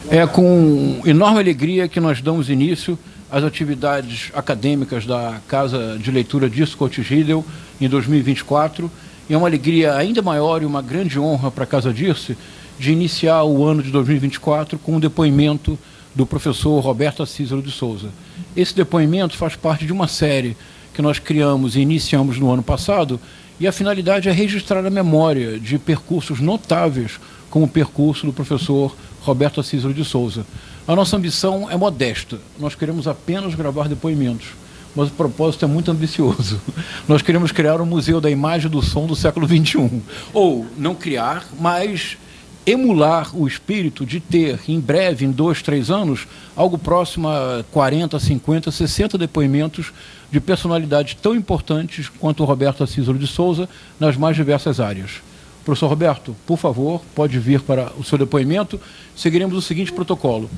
É com enorme alegria que nós damos início às atividades acadêmicas da Casa de Leitura Dirce Coates Riedel em 2024. E é uma alegria ainda maior e uma grande honra para a Casa Dirce de iniciar o ano de 2024 com um depoimento do professor Roberto Cícero de Souza. Esse depoimento faz parte de uma série que nós criamos e iniciamos no ano passado, e a finalidade é registrar a memória de percursos notáveis como o percurso do professor Roberto Cícero de Souza. A nossa ambição é modesta, nós queremos apenas gravar depoimentos, mas o propósito é muito ambicioso. Nós queremos criar um museu da imagem e do som do século XXI. Ou não criar, mas emular o espírito de ter, em breve, em 2, 3 anos, algo próximo a 40, 50, 60 depoimentos de personalidades tão importantes quanto o Roberto Cícero de Souza nas mais diversas áreas. Professor Roberto, por favor, pode vir para o seu depoimento. Seguiremos o seguinte protocolo.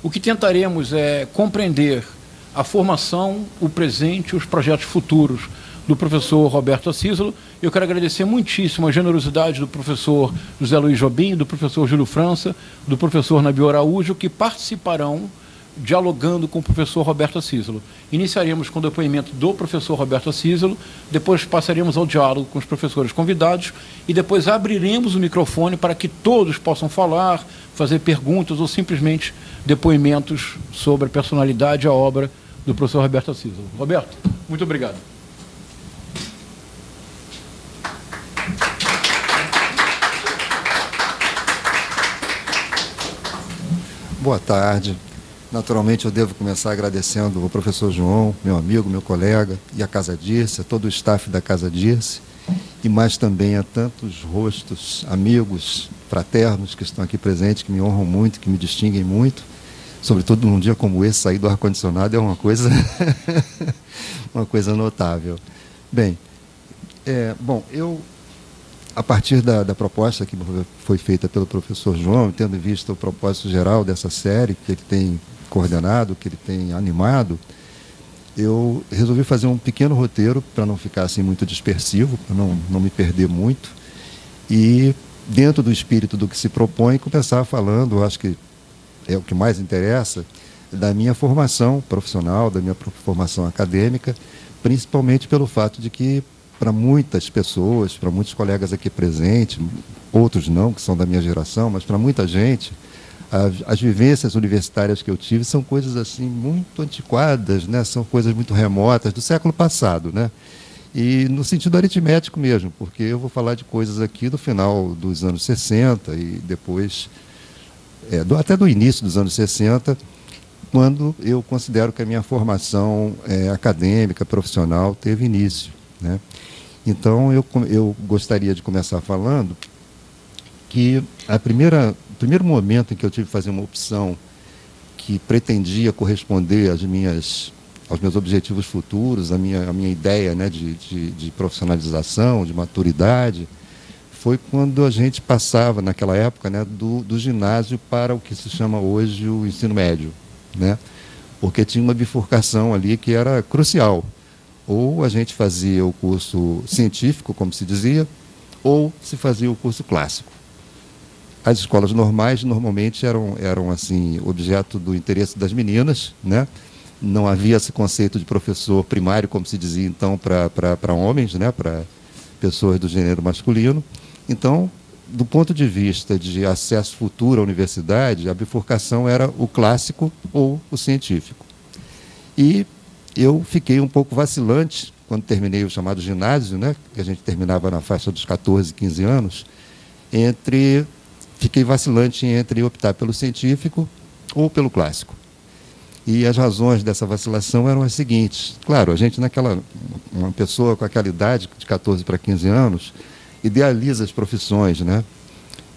O que tentaremos é compreender a formação, o presente e os projetos futuros do professor Roberto Cícero. Eu quero agradecer muitíssimo a generosidade do professor José Luiz Jobim, do professor Júlio França, do professor Nabil Araújo, que participarão dialogando com o professor Roberto Cícero. Iniciaremos com o depoimento do professor Roberto Cícero, depois passaremos ao diálogo com os professores convidados e depois abriremos o microfone para que todos possam falar, fazer perguntas ou simplesmente depoimentos sobre a personalidade e a obra do professor Roberto Cícero. Roberto, muito obrigado. Boa tarde. Naturalmente, eu devo começar agradecendo ao professor João, meu amigo, meu colega, e a Casa Dirce, a todo o staff da Casa Dirce, e mais também a tantos rostos, amigos, fraternos que estão aqui presentes, que me honram muito, que me distinguem muito, sobretudo num dia como esse, sair do ar-condicionado é uma coisa, uma coisa notável. Bem, eu, a partir da proposta que foi feita pelo professor João, tendo em vista o propósito geral dessa série, que ele tem coordenado, que ele tem animado, eu resolvi fazer um pequeno roteiro para não ficar assim muito dispersivo, para não me perder muito, e dentro do espírito do que se propõe, começar falando, acho que é o que mais interessa, da minha formação profissional, da minha formação acadêmica, principalmente pelo fato de que, para muitas pessoas, para muitos colegas aqui presentes, outros não, que são da minha geração, mas para muita gente, as vivências universitárias que eu tive são coisas assim muito antiquadas, né? São coisas muito remotas, do século passado, né? E no sentido aritmético mesmo, porque eu vou falar de coisas aqui do final dos anos 60 e depois, até do início dos anos 60, quando eu considero que a minha formação acadêmica, profissional, teve início, né? Então, eu gostaria de começar falando que o primeiro momento em que eu tive que fazer uma opção que pretendia corresponder aos meus objetivos futuros, a minha ideia, né, de profissionalização, de maturidade, foi quando a gente passava, naquela época, né, do ginásio para o que se chama hoje o ensino médio, né? Porque tinha uma bifurcação ali que era crucial. Ou a gente fazia o curso científico, como se dizia, ou se fazia o curso clássico. As escolas normais, normalmente, eram assim, objeto do interesse das meninas, né? Não havia esse conceito de professor primário, como se dizia, então, para homens, né? Para pessoas do gênero masculino. Então, do ponto de vista de acesso futuro à universidade, a bifurcação era o clássico ou o científico. E eu fiquei um pouco vacilante quando terminei o chamado ginásio, né, que a gente terminava na faixa dos 14, 15 anos, fiquei vacilante entre optar pelo científico ou pelo clássico. E as razões dessa vacilação eram as seguintes. Claro, a gente uma pessoa com aquela idade, de 14 para 15 anos, idealiza as profissões, né?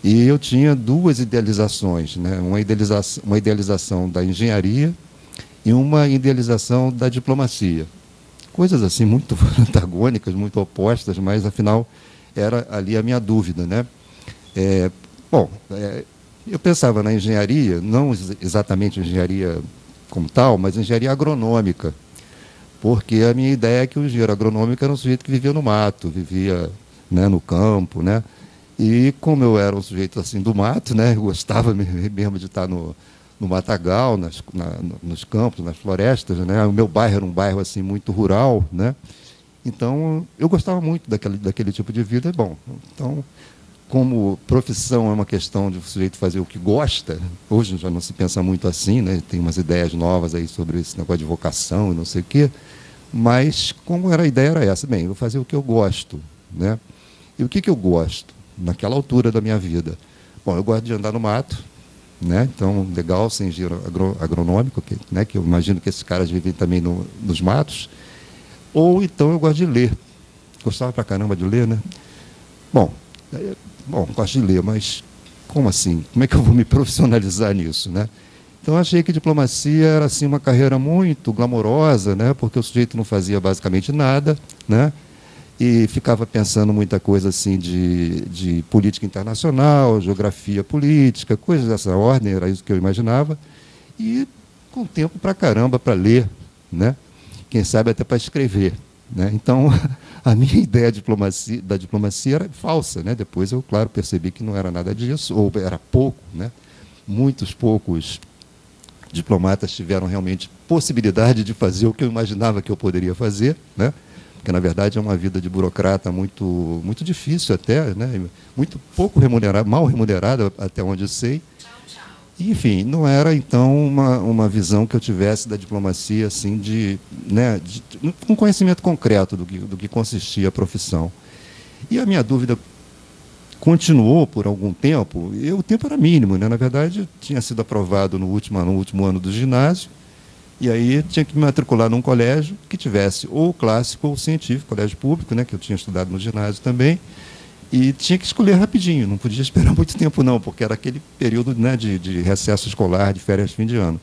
E eu tinha duas idealizações, né? Uma idealização da engenharia e uma idealização da diplomacia. Coisas assim muito antagônicas, muito opostas, mas afinal era ali a minha dúvida, né? Eu pensava na engenharia, não exatamente engenharia como tal, mas engenharia agronômica, porque a minha ideia é que o engenheiro agronômico era um sujeito que vivia no mato, vivia, né, no campo, né? E como eu era um sujeito assim do mato, né, eu gostava mesmo de estar no matagal, nos campos, nas florestas, né? O meu bairro era um bairro assim muito rural, né? Então eu gostava muito daquele tipo de vida. Bom, então, como profissão é uma questão de o sujeito fazer o que gosta, hoje já não se pensa muito assim, né? Tem umas ideias novas aí sobre esse negócio de vocação e não sei o quê, mas como a ideia era essa, bem, eu vou fazer o que eu gosto, né? E o que eu gosto naquela altura da minha vida? Bom, eu gosto de andar no mato, né? Então, legal, sem engenheiro agronômico, né? Que eu imagino que esses caras vivem também nos matos. Ou então eu gosto de ler. Gostava pra caramba de ler, né? Bom, gosto de ler, mas como assim? Como é que eu vou me profissionalizar nisso, né? Então, eu achei que diplomacia era assim, uma carreira muito glamourosa, né? Porque o sujeito não fazia basicamente nada, né? E ficava pensando muita coisa assim de política internacional, geografia política, coisas dessa ordem, era isso que eu imaginava. E com tempo pra caramba para ler, né? Quem sabe até para escrever, né? Então, a minha ideia da diplomacia era falsa, né? Depois eu, claro, percebi que não era nada disso, ou era pouco, né? Muitos poucos diplomatas tiveram realmente possibilidade de fazer o que eu imaginava que eu poderia fazer, né? Porque, na verdade, é uma vida de burocrata muito, muito difícil até, né? Muito pouco remunerada, mal remunerada, até onde eu sei. E, enfim, não era, então, uma visão que eu tivesse da diplomacia, assim, né, um conhecimento concreto do que consistia a profissão. E a minha dúvida continuou por algum tempo, e o tempo era mínimo, né? Na verdade, eu tinha sido aprovado no último ano do ginásio, e aí tinha que me matricular num colégio que tivesse ou clássico ou científico, colégio público, né, que eu tinha estudado no ginásio também, e tinha que escolher rapidinho, não podia esperar muito tempo não, porque era aquele período, né, de recesso escolar, de férias de fim de ano.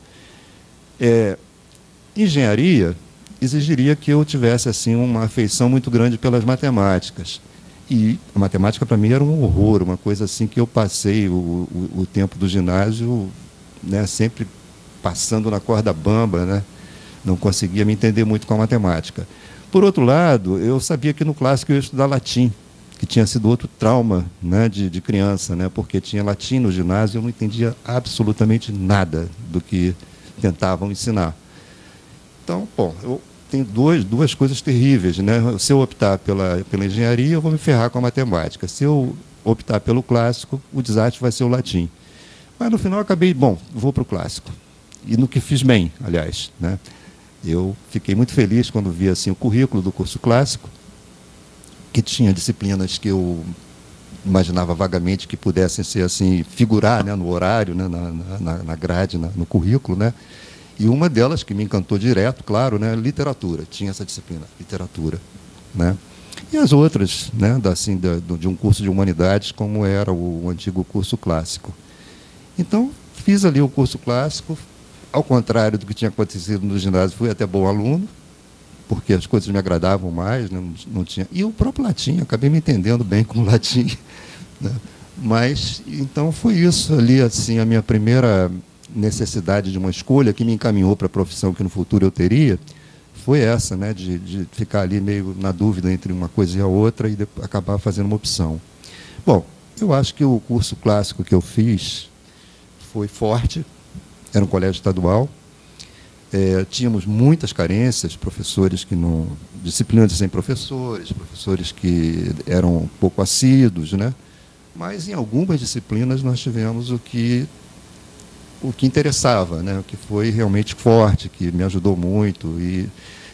Engenharia exigiria que eu tivesse assim uma afeição muito grande pelas matemáticas. E a matemática para mim era um horror, uma coisa assim que eu passei o tempo do ginásio, né, sempre passando na corda bamba, né? Não conseguia me entender muito com a matemática. Por outro lado, eu sabia que no clássico eu ia estudar latim, que tinha sido outro trauma, né, de criança, né, porque tinha latim no ginásio e eu não entendia absolutamente nada do que tentavam ensinar. Então, bom, eu tenho duas coisas terríveis, né? Se eu optar pela engenharia, eu vou me ferrar com a matemática. Se eu optar pelo clássico, o desastre vai ser o latim. Mas no final eu acabei, bom, vou para o clássico. E no que fiz bem, aliás, né? Eu fiquei muito feliz quando vi assim o currículo do curso clássico, que tinha disciplinas que eu imaginava vagamente que pudessem ser assim, figurar, né, no horário, né, na grade, no currículo, né? E uma delas que me encantou direto, claro, né, literatura. Tinha essa disciplina, literatura, né? E as outras, né, de um curso de humanidades, como era o antigo curso clássico. Então, fiz ali o curso clássico, ao contrário do que tinha acontecido no ginásio, fui até bom aluno, porque as coisas me agradavam mais, né? Não tinha. E o próprio latim, acabei me entendendo bem com o latim, né? Mas, então, foi isso ali, assim, a minha primeira necessidade de uma escolha que me encaminhou para a profissão que no futuro eu teria, foi essa, né? De ficar ali meio na dúvida entre uma coisa e a outra e acabar fazendo uma opção. Bom, eu acho que o curso clássico que eu fiz foi forte, era um colégio estadual, tínhamos muitas carências, professores que não... disciplinas sem professores que eram um pouco assíduos, né? Mas em algumas disciplinas nós tivemos o que interessava, né? O que foi realmente forte, que me ajudou muito e,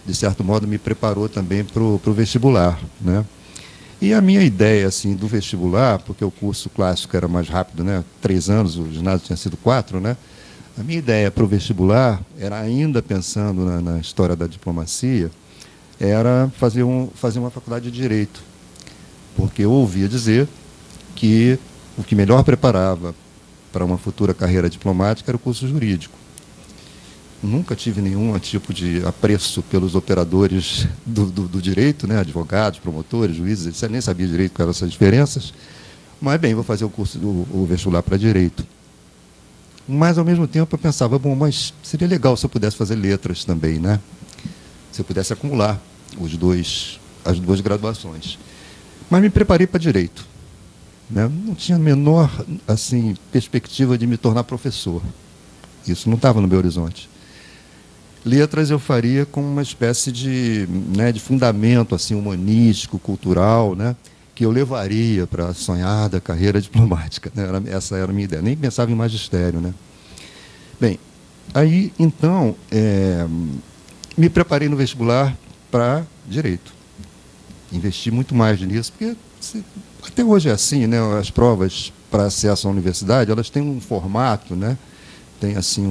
de certo modo, me preparou também para o vestibular, né? E a minha ideia assim, do vestibular, porque o curso clássico era mais rápido, né? 3 anos, o ginásio tinha sido 4, né? A minha ideia para o vestibular era, ainda pensando na história da diplomacia, era fazer uma faculdade de Direito, porque eu ouvia dizer que o que melhor preparava para uma futura carreira diplomática era o curso jurídico. Nunca tive nenhum tipo de apreço pelos operadores do direito, né? Advogados, promotores, juízes, nem sabia direito quais eram essas diferenças, mas, bem, vou fazer o vestibular para Direito. Mas, ao mesmo tempo, eu pensava, bom, mas seria legal se eu pudesse fazer letras também, né? Se eu pudesse acumular as duas graduações. Mas me preparei para Direito, né? Não tinha a menor assim, perspectiva de me tornar professor. Isso não estava no meu horizonte. Letras eu faria com uma espécie de, né, de fundamento assim, humanístico, cultural, né, que eu levaria para a sonhada carreira diplomática. Né? Essa era a minha ideia. Nem pensava em magistério. Né? Bem, aí, então, me preparei no vestibular para Direito. Investi muito mais nisso, porque até hoje é assim, né? As provas para acesso à universidade, elas têm um formato, né? Tem assim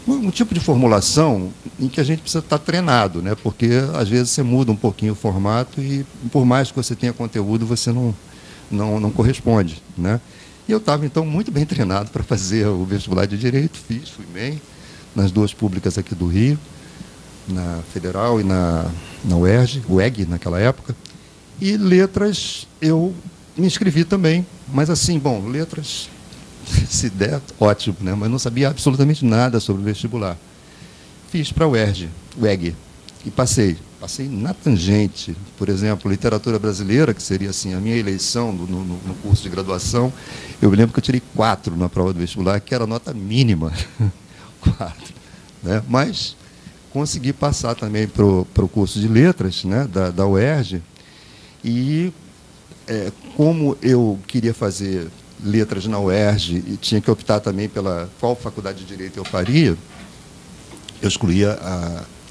um tipo de formulação em que a gente precisa estar treinado, né? Porque às vezes você muda um pouquinho o formato e por mais que você tenha conteúdo, você não corresponde, né? E eu estava então muito bem treinado para fazer o vestibular de Direito, fui bem nas duas públicas aqui do Rio, na Federal e na UERJ naquela época. E Letras eu me inscrevi também, mas assim, bom, Letras, se der, ótimo, né? Mas não sabia absolutamente nada sobre o vestibular. Fiz para a UERJ e passei na tangente. Por exemplo, literatura brasileira, que seria assim a minha eleição no curso de graduação, eu me lembro que eu tirei 4 na prova do vestibular, que era a nota mínima. 4, né? Mas consegui passar também para o curso de letras, né, da UERJ, e como eu queria fazer letras na UERJ e tinha que optar também pela qual faculdade de Direito eu faria, eu excluía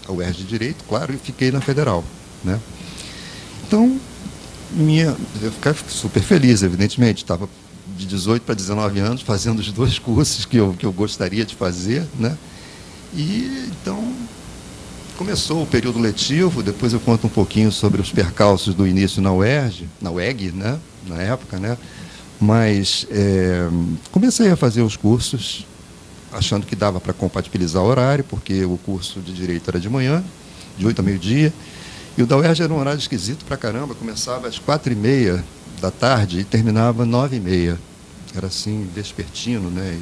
a UERJ de Direito, claro, e fiquei na Federal. Né? Então, eu ficava super feliz, evidentemente, estava de 18 para 19 anos fazendo os 2 cursos que eu gostaria de fazer, né? E então começou o período letivo, depois eu conto um pouquinho sobre os percalços do início na UERJ, na UEG, né? Na época, né? Mas comecei a fazer os cursos, achando que dava para compatibilizar o horário, porque o curso de Direito era de manhã, de 8 a meio-dia, e o da UERJ era um horário esquisito para caramba, começava às 4h30 da tarde e terminava 9h30. Era assim, vespertino, né?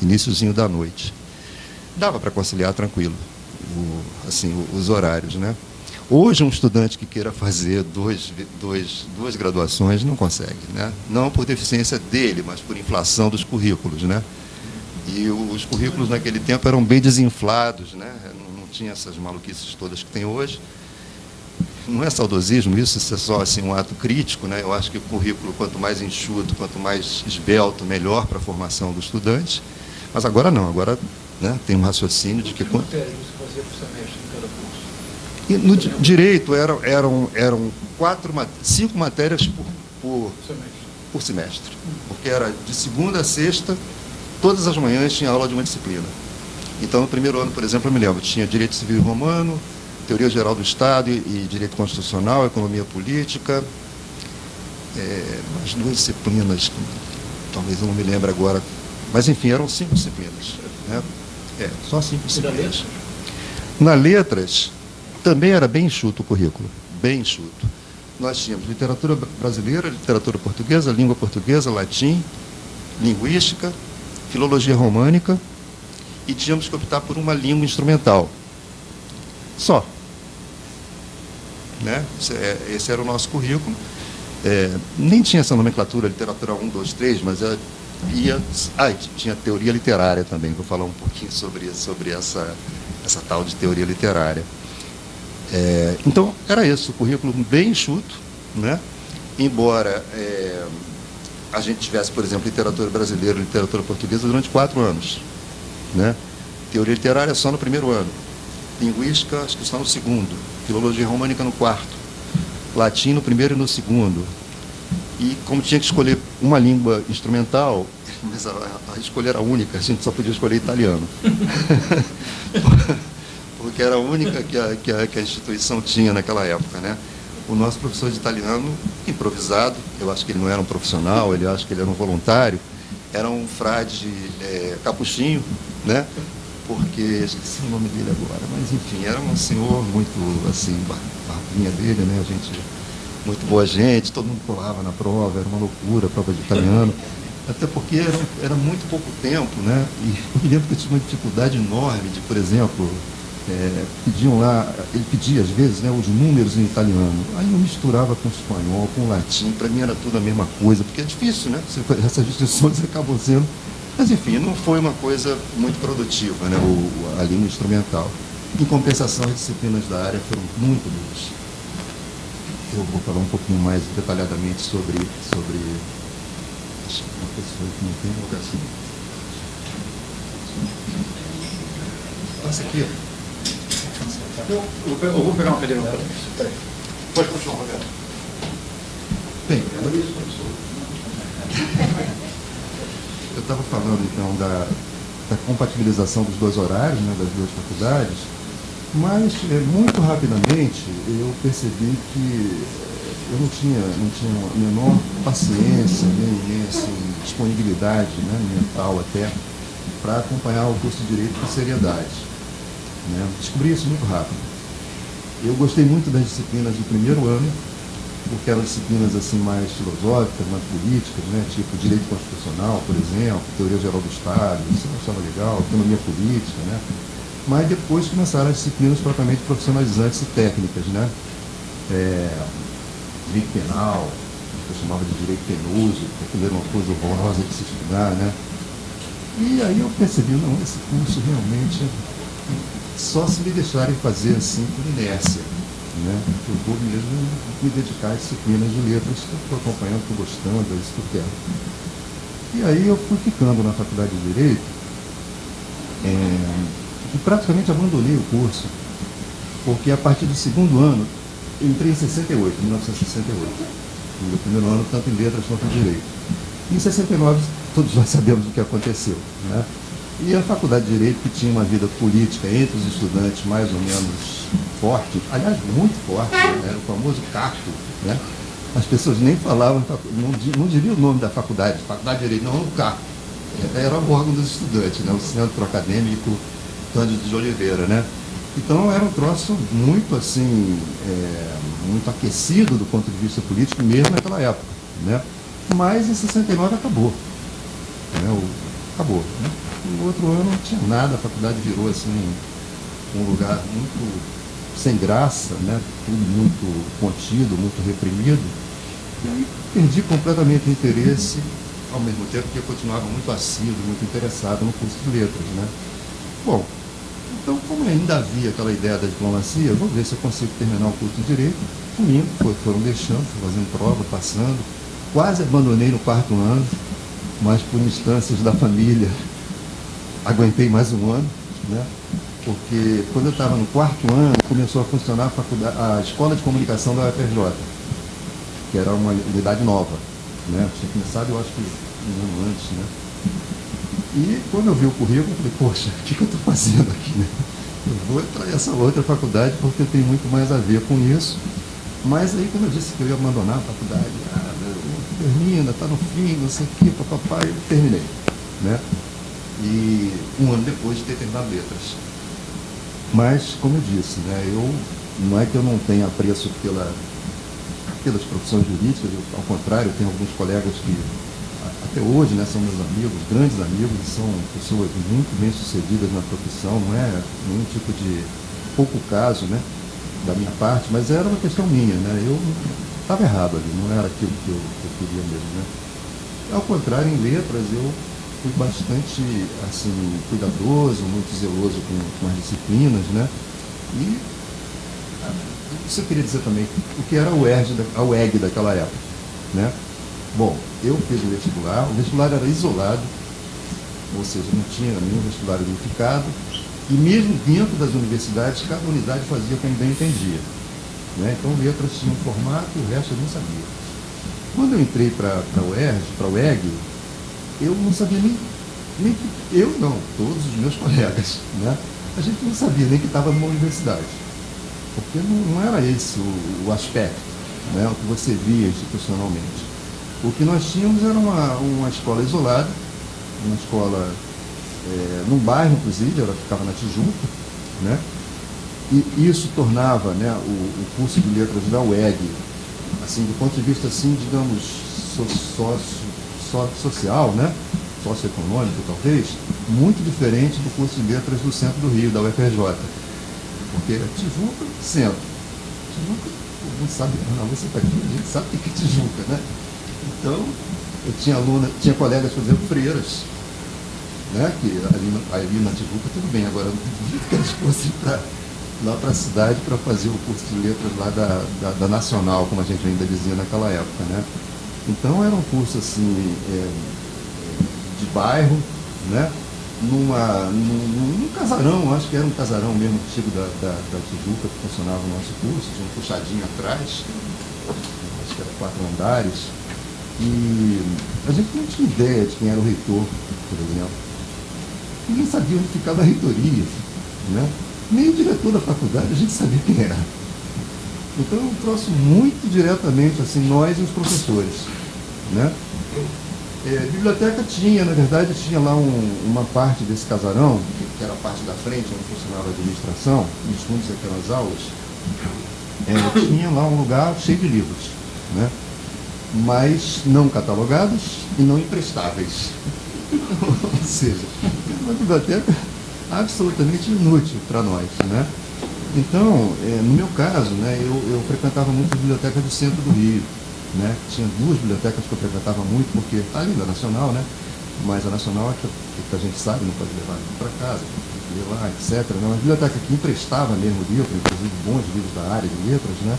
E iniciozinho da noite. Dava para conciliar tranquilo os horários, né? Hoje, um estudante que queira fazer duas graduações não consegue, né? Não por deficiência dele, mas por inflação dos currículos, né? E os currículos naquele tempo eram bem desinflados, né? Não tinha essas maluquices todas que tem hoje. Não é saudosismo isso é só assim, um ato crítico, né? Eu acho que o currículo, quanto mais enxuto, quanto mais esbelto, melhor para a formação do estudante. Mas agora não, agora, né, tem um raciocínio de que... Quantas matérias você fazia por semestre em cada curso? E no Direito eram 5 matérias por semestre. Porque era de segunda a sexta, todas as manhãs tinha aula de uma disciplina. Então, no primeiro ano, por exemplo, eu me lembro, tinha Direito Civil e Romano, Teoria Geral do Estado e Direito Constitucional, Economia Política, as 2 disciplinas, talvez eu não me lembre agora, mas enfim, eram 5 disciplinas. Né? Só 5 disciplinas. Na Letras, também era bem enxuto o currículo, bem enxuto. Nós tínhamos literatura brasileira, literatura portuguesa, língua portuguesa, latim, linguística, filologia românica, e tínhamos que optar por uma língua instrumental. Só. Né? Esse era o nosso currículo. Nem tinha essa nomenclatura, literatura 1, 2, 3, mas tinha teoria literária também. Vou falar um pouquinho sobre essa tal de teoria literária. Então, era isso, o currículo bem enxuto, né? Embora a gente tivesse, por exemplo, literatura brasileira e literatura portuguesa durante 4 anos. Né? Teoria literária só no primeiro ano. Linguística, acho que só no segundo. Filologia românica no 4º. Latim no primeiro e no segundo. E como tinha que escolher uma língua instrumental, mas a escolha era única, a gente só podia escolher italiano. Porque era a única que a instituição tinha naquela época, né? O nosso professor de italiano, improvisado, eu acho que ele não era um profissional, ele acho que ele era um voluntário, era um frade capuchinho, né? Porque, esqueci o nome dele agora, mas enfim, era um senhor muito, assim, barbinha dele, né? A gente, muito boa gente, todo mundo colava na prova, era uma loucura a prova de italiano, até porque era muito pouco tempo, né? E eu me lembro que eu tinha uma dificuldade enorme de, por exemplo, pediam lá, ele pedia às vezes, né, os números em italiano, aí eu misturava com espanhol, com latim, para mim era tudo a mesma coisa, porque é difícil, né? Essas distinções acabam sendo Mas, enfim, não foi uma coisa muito produtiva, né, a língua instrumental. Em compensação, as disciplinas da área foram muito boas. Eu vou falar um pouquinho mais detalhadamente sobre uma pessoa que não tem vocação. Passa aqui. Eu vou pegar uma cadeira. Peraí. Pode continuar, Roberto. Bem, eu estava falando, então, da compatibilização dos dois horários, né, das duas faculdades, mas, muito rapidamente, eu percebi que eu não tinha a menor paciência, nem assim, disponibilidade, né, mental até, para acompanhar o curso de Direito com seriedade. Né? Descobri isso muito rápido. Eu gostei muito das disciplinas do primeiro ano, porque eram disciplinas assim mais filosóficas, mais políticas, né? Tipo direito constitucional, por exemplo, teoria geral do Estado, isso eu achava legal, economia política, né? Mas depois começaram as disciplinas propriamente profissionalizantes e técnicas, né? Direito penal, que eu chamava de direito penoso, porque era uma coisa horrorosa de se estudar, né? E aí eu percebi, não, esse curso realmente só se me deixarem fazer assim por inércia. Né? Eu vou mesmo me dedicar às disciplinas de letras que eu estou acompanhando, estou gostando, é isso que eu quero. E aí eu fui ficando na faculdade de Direito e praticamente abandonei o curso, porque a partir do segundo ano, eu entrei em 1968, no meu primeiro ano, tanto em letras quanto em Direito. Em 69, todos nós sabemos o que aconteceu. Né? E a faculdade de Direito, que tinha uma vida política entre os estudantes mais ou menos forte, aliás, muito forte, né? Era o famoso CACO, né? As pessoas nem falavam, não diriam o nome da faculdade de Direito, não, o CACO. Era o órgão dos estudantes, né? O Centro Acadêmico Cândido de Oliveira, né? Então era um troço muito assim, muito aquecido do ponto de vista político, mesmo naquela época, né? Mas em 69 acabou. Né? Acabou. Né? No outro ano não tinha nada, a faculdade virou assim um lugar muito sem graça, né? Tudo muito contido, muito reprimido. E aí perdi completamente o interesse, ao mesmo tempo que eu continuava muito assíduo, muito interessado no curso de letras. Né? Bom, então como ainda havia aquela ideia da diplomacia, vou ver se eu consigo terminar o curso de Direito. Foram deixando, fazendo prova, passando. Quase abandonei no quarto ano, mas por instâncias da família, aguentei mais um ano, né? Porque quando eu estava no quarto ano, começou a funcionar a Escola de Comunicação da UFRJ, que era uma unidade nova. Né? Tinha começado, eu acho que um ano antes. Né? E quando eu vi o currículo, eu falei, poxa, o que eu estou fazendo aqui? Né? Eu vou entrar nessa outra faculdade porque eu tenho muito mais a ver com isso. Mas aí, quando eu disse que eu ia abandonar a faculdade, termina, está no fim, não sei o que, papai, eu terminei. Né? E um ano depois de ter terminado letras. Mas, como eu disse, né, não é que eu não tenha apreço pelas profissões jurídicas, ao contrário, eu tenho alguns colegas que até hoje, né, são meus amigos, grandes amigos, e são pessoas muito bem-sucedidas na profissão, não é nenhum tipo de pouco caso, né, da minha parte, mas era uma questão minha, né, eu estava errado ali, não era aquilo que eu queria mesmo. Né. Ao contrário, em letras, eu fui bastante assim, cuidadoso, muito zeloso com as disciplinas, né? E isso eu queria dizer também, o que era a UEG daquela época, né? Bom, eu fiz o vestibular era isolado, ou seja, não tinha nenhum vestibular unificado, e mesmo dentro das universidades, cada unidade fazia como bem entendia. Né? Então, letras tinham um formato, o resto eu não sabia. Quando eu entrei para a UEG, eu não sabia nem que, eu não, todos os meus colegas, né? A gente não sabia nem que estava numa universidade, porque não era esse o aspecto, né? O que você via institucionalmente. O que nós tínhamos era uma escola isolada, uma escola num bairro, inclusive, ela ficava na Tijuca, né? E isso tornava, né, o curso de letras da UEG, assim, do ponto de vista, assim, digamos, social, né, socioeconômico, talvez, muito diferente do curso de letras do centro do Rio, da UFRJ. Porque Tijuca, centro. Tijuca, não sabe, não, você está aqui, a gente sabe o que é Tijuca, né? Então, eu tinha colegas, por exemplo, freiras, né? Que ali na Tijuca tudo bem, agora duvido que eles fossem lá para a cidade para fazer o curso de letras lá da Nacional, como a gente ainda dizia naquela época, né? Então era um curso assim, de bairro, né? Num casarão, acho que era um casarão mesmo antigo da Tijuca, que funcionava o nosso curso, tinha um puxadinho atrás, acho que era 4 andares, e a gente não tinha ideia de quem era o reitor, por exemplo. Ninguém sabia onde ficava a reitoria, né? Nem o diretor da faculdade a gente sabia quem era. Então eu trouxe muito diretamente, assim, nós e os professores, né? Biblioteca tinha, na verdade, tinha lá uma parte desse casarão, que era a parte da frente, onde funcionava a administração, nos fundos daquelas aulas, tinha lá um lugar cheio de livros, né? Mas não catalogados e não emprestáveis. Ou seja, uma biblioteca absolutamente inútil para nós, né? Então, no meu caso, né, eu frequentava muito a biblioteca do centro do Rio, né? Tinha 2 bibliotecas que eu frequentava muito, porque além da Nacional, né? Mas a Nacional é que a gente sabe, não pode levar para casa, tem que ler lá, etc. Né? Uma biblioteca que emprestava mesmo livro, inclusive bons livros da área de letras, né?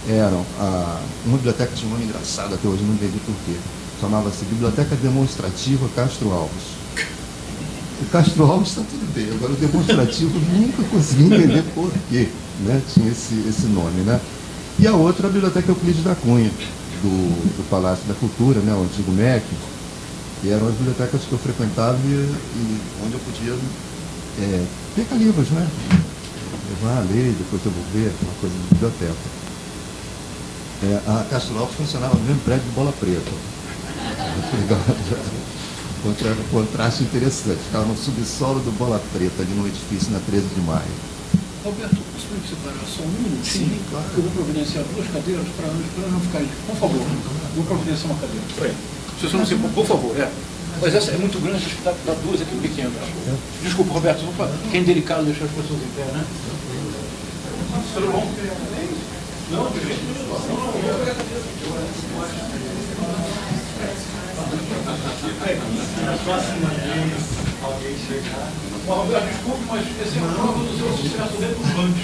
Eram uma biblioteca que tinha um nome engraçado, até hoje não entendi por quê. Chamava-se Biblioteca Demonstrativa Castro Alves. O Castro Alves está tudo bem, agora o demonstrativo nunca consegui entender por quê, né? Tinha esse nome, né? E a outra, a Biblioteca Euclides da Cunha, do Palácio da Cultura, né? O antigo MEC, que eram as bibliotecas que eu frequentava e onde eu podia pegar livros, né? Levar a ler, depois devolver, aquela coisa de biblioteca. A Castro Alves funcionava no mesmo prédio de Bola Preta. Contraste interessante. Ficava no subsolo do Bola Preta, ali no edifício, na 13 de maio. Roberto, você pode separar só um minuto? Sim, claro. Eu vou providenciar 2 cadeiras para não ficar. Por favor, vou providenciar uma cadeira. Se você não se por favor, Mas essa é muito grande, acho que dá 2 aqui pequenas. Desculpa, Roberto, que é indelicado deixar as pessoas em pé, né? Tudo bom? Não, de jeito nenhum. Na próxima vez alguém chegar. Roberto, desculpe, mas esse é um prova do seu sucesso retumbante.